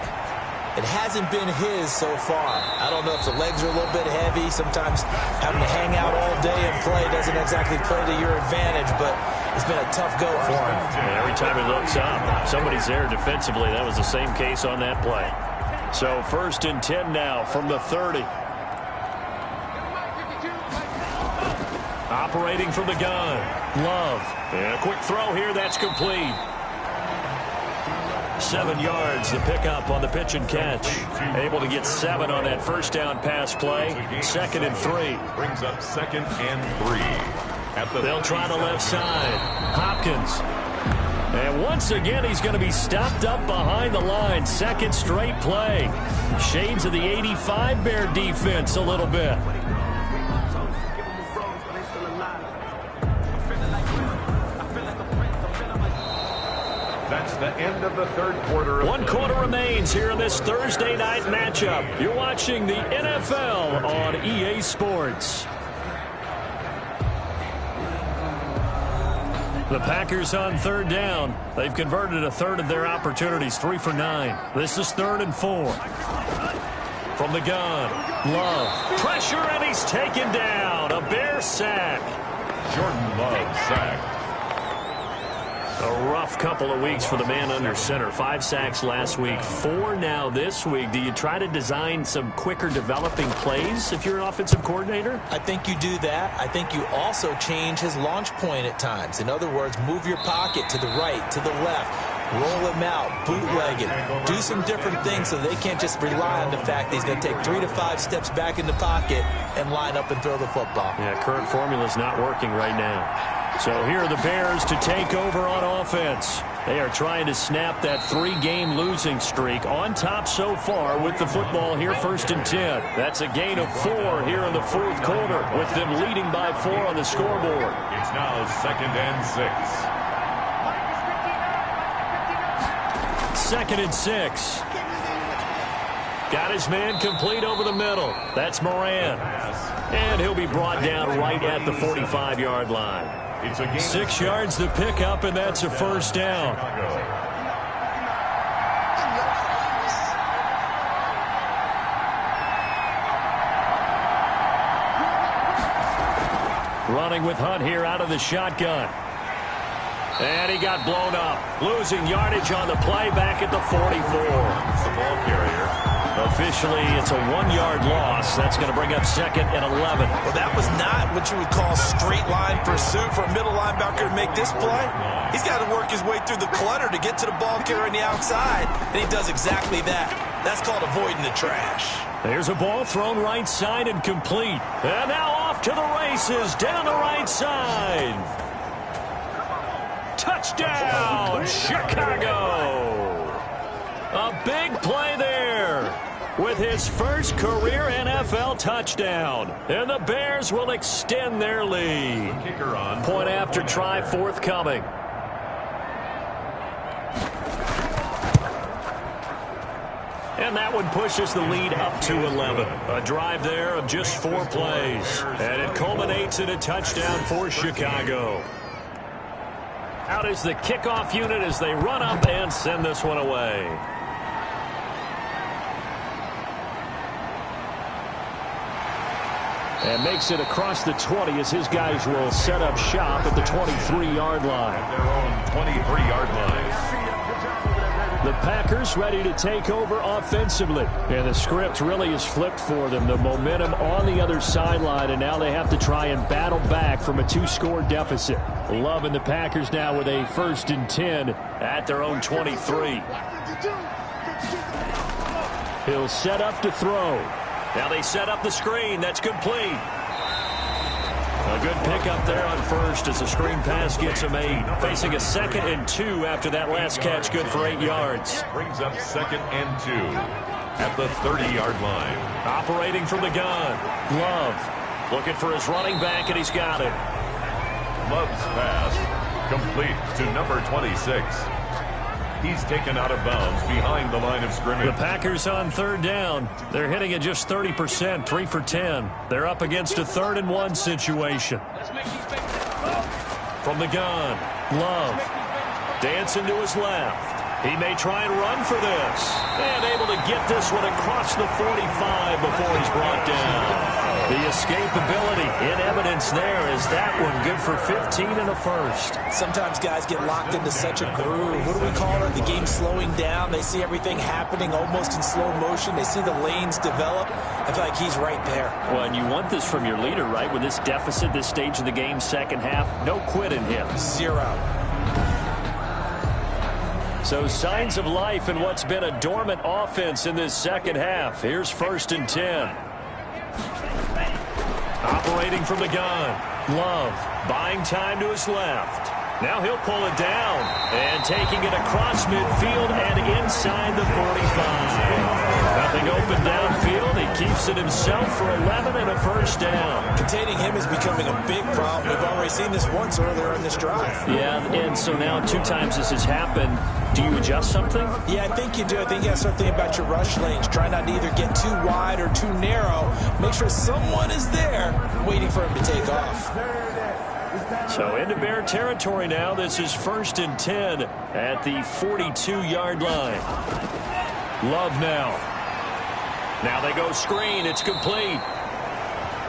It hasn't been his so far. I don't know if the legs are a little bit heavy. Sometimes having to hang out all day and play doesn't exactly play to your advantage, but it's been a tough go for him. And every time he looks up, somebody's there defensively. That was the same case on that play. So 1st and 10 now from the 30. Operating from the gun. Love. And a quick throw here. That's complete. 7 yards, the pickup on the pitch and catch. Able to get 7 on that first down pass play. 2nd and 3. Brings up 2nd and 3. They'll try the left side. Hopkins. And once again, he's going to be stopped up behind the line. 2nd straight play. Shades of the 85 Bear defense a little bit. That's the end of the 3rd quarter. 1 quarter remains here in this Thursday night matchup. You're watching the NFL on EA Sports. The Packers on 3rd down. They've converted a third of their opportunities, 3 for 9. This is 3rd and 4. From the gun, Love. Pressure, and he's taken down. A Bear sack. Jordan Love sacked. A rough couple of weeks for the man under center. 5 sacks last week, 4 now this week. Do you try to design some quicker developing plays if you're an offensive coordinator? I think you do that. I think you also change his launch point at times. In other words, move your pocket to the right, to the left. Roll him out, bootleg him. Do some different things so they can't just rely on the fact that he's going to take 3 to 5 steps back in the pocket and line up and throw the football. Yeah, current formula's not working right now. So here are the Bears to take over on offense. They are trying to snap that 3-game losing streak. On top so far with the football here, 1st and 10. That's a gain of 4 here in the 4th quarter, with them leading by 4 on the scoreboard. It's now 2nd and 6. 2nd and 6. Got his man complete over the middle. That's Moran. And he'll be brought down right at the 45-yard line. 6 yards the pickup, and that's a 1st down. Running with Hunt here out of the shotgun. And he got blown up. Losing yardage on the play back at the 44. The ball carrier. Officially, it's a 1-yard loss. That's going to bring up 2nd and 11. Well, that was not what you would call straight line pursuit for a middle linebacker to make this play. He's got to work his way through the clutter to get to the ball carrier on the outside, and he does exactly that. That's called avoiding the trash. There's a ball thrown right side and complete. And now off to the races down the right side. Touchdown, Chicago! A big play there with his first career NFL touchdown. And the Bears will extend their lead. Kicker on. Point after try forthcoming. And that one pushes the lead up to 11. A drive there of just 4 plays. And it culminates in a touchdown for Chicago. Out is the kickoff unit as they run up and send this one away. And makes it across the 20 as his guys will set up shop at the 23-yard line. Their own 23-yard line. The Packers ready to take over offensively. And the script really is flipped for them. The momentum on the other sideline, and now they have to try and battle back from a 2-score deficit. Love and the Packers now with a 1st and 10 at their own 23. He'll set up to throw. Now they set up the screen. That's complete. A good pickup there on first as the screen pass gets him 8. Facing a 2nd and 2 after that last catch, good for 8 yards. Brings up 2nd and 2 at the 30-yard line. Operating from the gun. Love looking for his running back, and he's got it. Love's pass complete to number 26. He's taken out of bounds behind the line of scrimmage. The Packers on 3rd down. They're hitting at just 30%, 3 for 10. They're up against a 3rd and 1 situation. From the gun, Love dancing to his left. He may try and run for this. And able to get this one across the 45 before he's brought down. The escapability in evidence there is that one good for 15 and a first. Sometimes guys get locked into such a groove. What do we call it? The game slowing down. They see everything happening almost in slow motion. They see the lanes develop. I feel like he's right there. Well, and you want this from your leader, right? With this deficit, this stage of the game, second half, no quit in him. Zero. So signs of life in what's been a dormant offense in this second half. Here's 1st and 10. Operating from the gun. Love buying time to his left. Now he'll pull it down. And taking it across midfield and inside the 45. Nothing open downfield. He keeps it himself for 11 and a first down. Containing him is becoming a big problem. We've already seen this once earlier in this drive. Yeah, and so now 2 times this has happened. Do you adjust something? Yeah, I think you do. I think you have to start thinking about your rush lanes. Try not to either get too wide or too narrow. Make sure someone is there waiting for him to take off. So into Bear territory now. This is 1st and 10 at the 42-yard line. Love now. Now they go screen. It's complete.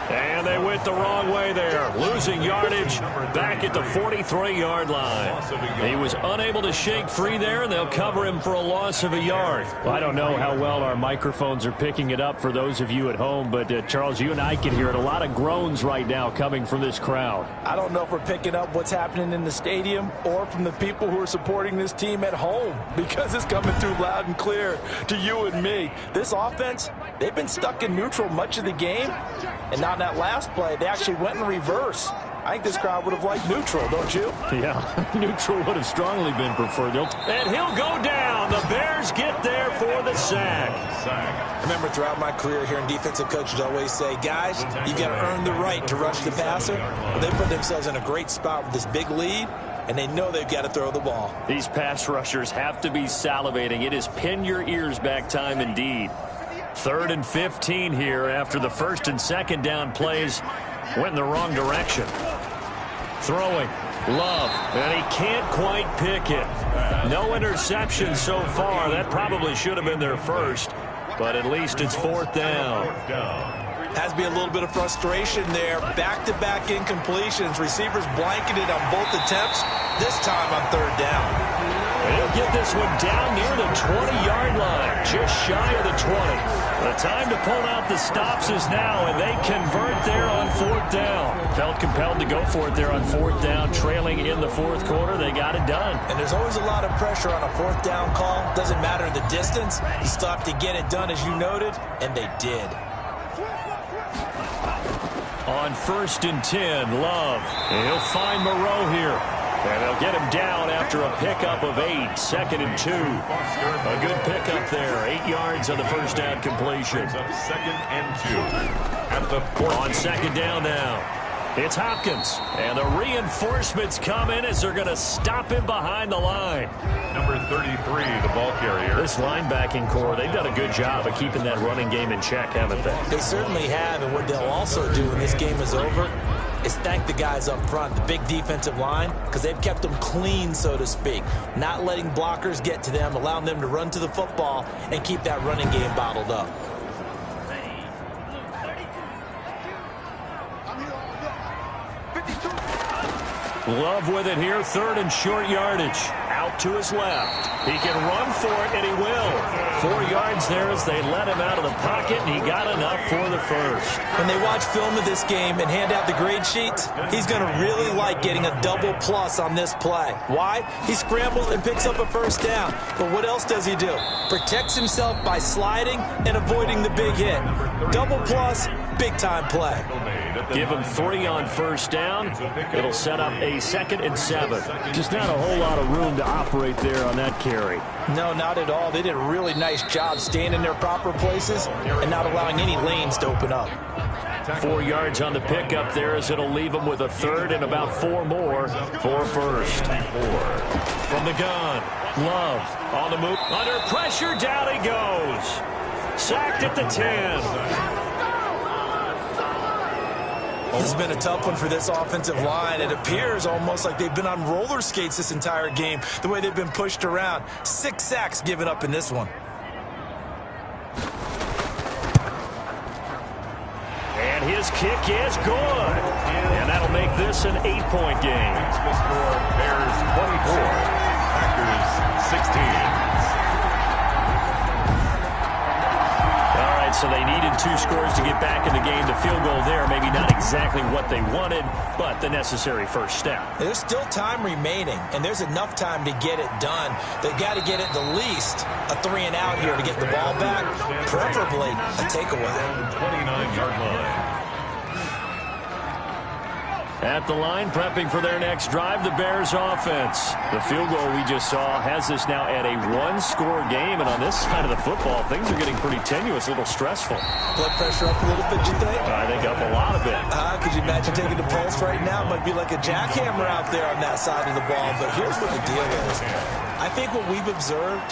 And they went the wrong way there. Losing yardage back at the 43-yard line. He was unable to shake free there, and they'll cover him for a loss of a yard. Well, I don't know how well our microphones are picking it up for those of you at home, but Charles, you and I can hear it. A lot of groans right now coming from this crowd. I don't know if we're picking up what's happening in the stadium or from the people who are supporting this team at home, because it's coming through loud and clear to you and me. This offense, they've been stuck in neutral much of the game, and now that last play, they actually went in reverse. I think this crowd would have liked neutral, don't you? Yeah, neutral would have strongly been preferred. And he'll go down. The Bears get there for the sack. I remember throughout my career hearing defensive coaches always say, guys, you got to earn the right to rush the passer. Well, they put themselves in a great spot with this big lead, and they know they've got to throw the ball. These pass rushers have to be salivating. It is pin your ears back time indeed. 3rd and 15 here after the 1st and 2nd down plays went in the wrong direction. Throwing. Love. And he can't quite pick it. No interception so far. That probably should have been their first. But at least it's 4th down. Has to be a little bit of frustration there. Back-to-back incompletions. Receivers blanketed on both attempts. This time on 3rd down. He'll get this one down near the 20-yard line. Just shy of the 20. The time to pull out the stops is now, and they convert there on 4th down. Felt compelled to go for it there on 4th down, trailing in the 4th quarter. They got it done. And there's always a lot of pressure on a 4th down call. Doesn't matter the distance. You still have to get it done, as you noted, and they did. On 1st and 10, Love. He'll find Moreau here. And they'll get him down after a pickup of 8. 2nd and 2. A good pickup there. 8 yards on the first down completion. 2nd and 2. At the 14. On 2nd down now. It's Hopkins. And the reinforcements come in as they're going to stop him behind the line. Number 33, the ball carrier. This linebacking core, they've done a good job of keeping that running game in check, haven't they? They certainly have, and what they'll also do when this game is over is thank the guys up front, the big defensive line, because they've kept them clean, so to speak. Not letting blockers get to them, allowing them to run to the football and keep that running game bottled up. Love with it here, 3rd and short yardage. Out to his left. He can run for it, and he will. 4 yards there as they let him out of the pocket, and he got enough for the first. When they watch film of this game and hand out the grade sheets, he's going to really like getting a double plus on this play. Why? He scrambles and picks up a first down. But what else does he do? Protects himself by sliding and avoiding the big hit. Double plus, big-time play. Give him 3 on first down. It'll set up a 2nd and 7. Just not a whole lot of room to operate there on that carry. No, not at all. They did a really nice job staying in their proper places and not allowing any lanes to open up. 4 yards on the pickup there as it'll leave him with a 3rd and about 4 more for first. From the gun, Love on the move. Under pressure, down he goes. Sacked at the 10. This has been a tough one for this offensive line. It appears almost like they've been on roller skates this entire game, the way they've been pushed around. 6 sacks given up in this one. And his This kick is good. And that'll make this an 8-point game. The score, Bears 24, Packers 16. All right, so they needed 2 scores to get back in the game. The field goal there, maybe not exactly what they wanted, but the necessary first step. There's still time remaining, and there's enough time to get it done. They've got to get at the least a 3-and-out here to get the ball back, preferably a takeaway. 29-yard line. At the line, prepping for their next drive, the Bears offense. The field goal we just saw has us now at a 1-score game, and on this side of the football, things are getting pretty tenuous, a little stressful. Blood pressure up a little bit, you think? I think up a lot of it. Could you imagine taking the pulse right now? It might be like a jackhammer out there on that side of the ball, but here's what the deal is. I think what we've observed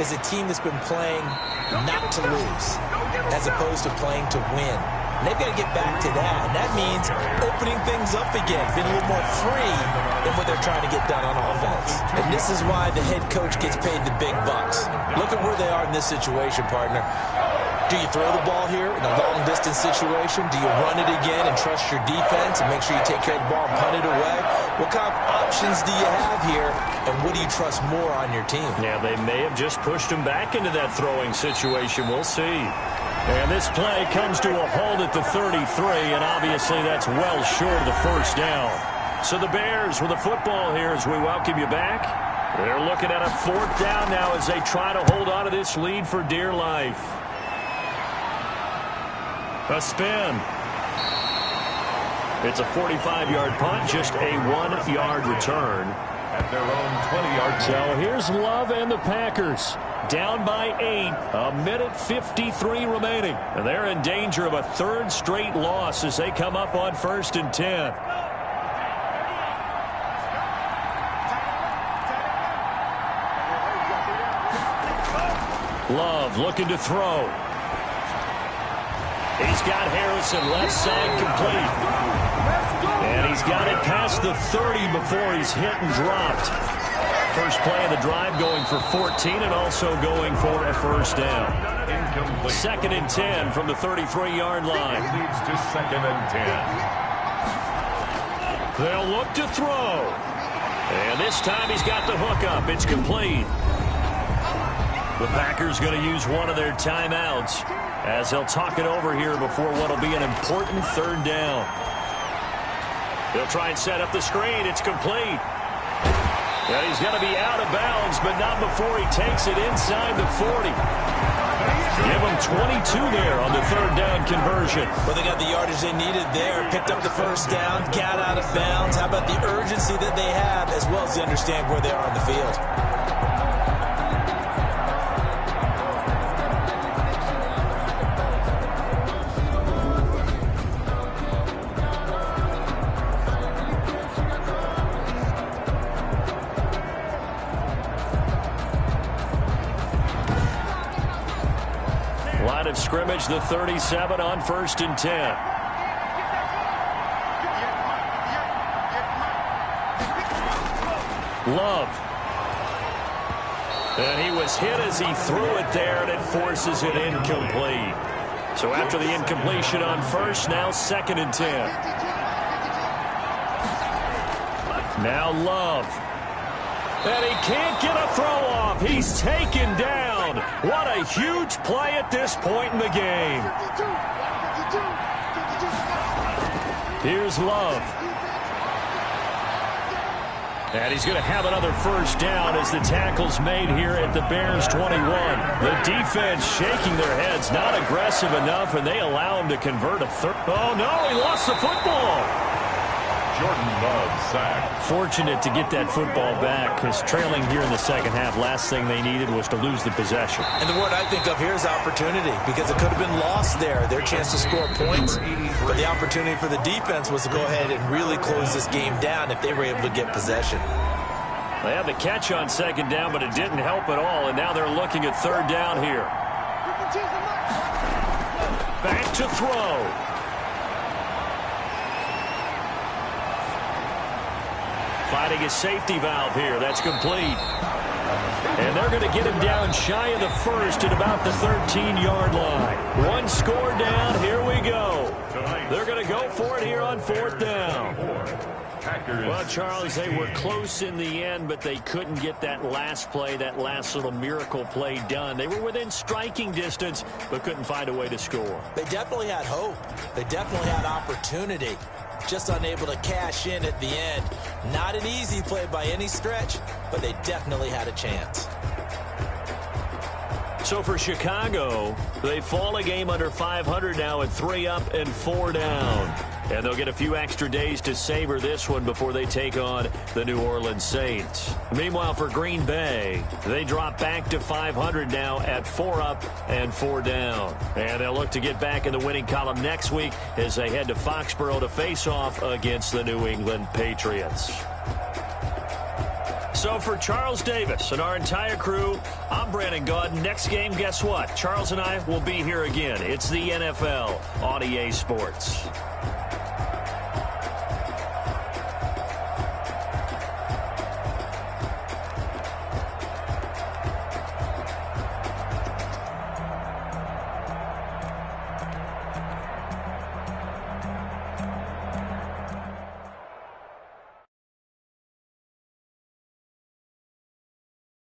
is a team that's been playing not to lose as opposed to playing to win. And they've got to get back to that. And that means opening things up again, being a little more free than what they're trying to get done on offense. And this is why the head coach gets paid the big bucks. Look at where they are in this situation, partner. Do you throw the ball here in a long-distance situation? Do you run it again and trust your defense and make sure you take care of the ball and punt it away? What kind of options do you have here, and what do you trust more on your team? Yeah, they may have just pushed him back into that throwing situation. We'll see. And this play comes to a halt at the 33, and obviously that's well short of the first down. So the Bears with the football here as we welcome you back. They're looking at a 4th down now as they try to hold on to this lead for dear life. A spin. It's a 45-yard punt, just a 1-yard return. At their own 20-yard. So here's Love and the Packers. Down by 8, a minute 53 remaining. And they're in danger of a 3rd straight loss as they come up on 1st and 10. Love looking to throw. He's got Harrison left side complete. And he's got it past the 30 before he's hit and dropped. First play of the drive going for 14 and also going for a first down. Incomplete. 2nd and 10 from the 33-yard line. Leads to 2nd and 10. They'll look to throw. And this time he's got the hook up. It's complete. The Packers going to use one of their timeouts as they'll talk it over here before what will be an important 3rd down. They'll try and set up the screen. It's complete. And he's going to be out of bounds, but not before he takes it inside the 40. Give him 22 there on the 3rd down conversion. Well, they got the yardage they needed there, picked up the first down, got out of bounds. How about the urgency that they have, as well as they understand where they are on the field? Line of scrimmage, the 37 on 1st and 10. Love. And he was hit as he threw it there, and it forces it incomplete. So after the incompletion on 1st, now 2nd and 10. Now Love. And he can't get a throw off. He's taken down. What a huge play at this point in the game. Here's Love. And he's going to have another first down as the tackle's made here at the Bears 21. The defense shaking their heads, not aggressive enough, and they allow him to convert a third. Oh, no, he lost the football. Jordan Love sacked. Fortunate to get that football back, because trailing here in the 2nd half, last thing they needed was to lose the possession. And the word I think of here is opportunity, because it could have been lost there, their chance to score points. But the opportunity for the defense was to go ahead and really close this game down if they were able to get possession. They had the catch on 2nd down, but it didn't help at all, and now they're looking at 3rd down here. Back to throw. Fighting a safety valve here. That's complete. And they're going to get him down shy of the first at about the 13-yard line. One score down. Here we go. They're going to go for it here on fourth down. Well, Charles, they were close in the end, but they couldn't get that last play, that last little miracle play done. They were within striking distance, but couldn't find a way to score. They definitely had hope. They definitely had opportunity. Just unable to cash in at the end. Not an easy play by any stretch, but they definitely had a chance. So for Chicago, they fall a game under 500 now at 3 up and 4 down. And they'll get a few extra days to savor this one before they take on the New Orleans Saints. Meanwhile, for Green Bay, they drop back to 500 now at 4 up and 4 down. And they'll look to get back in the winning column next week as they head to Foxborough to face off against the New England Patriots. So for Charles Davis and our entire crew, I'm Brandon Gaud. Next game, guess what? Charles and I will be here again. It's the NFL on EA Sports.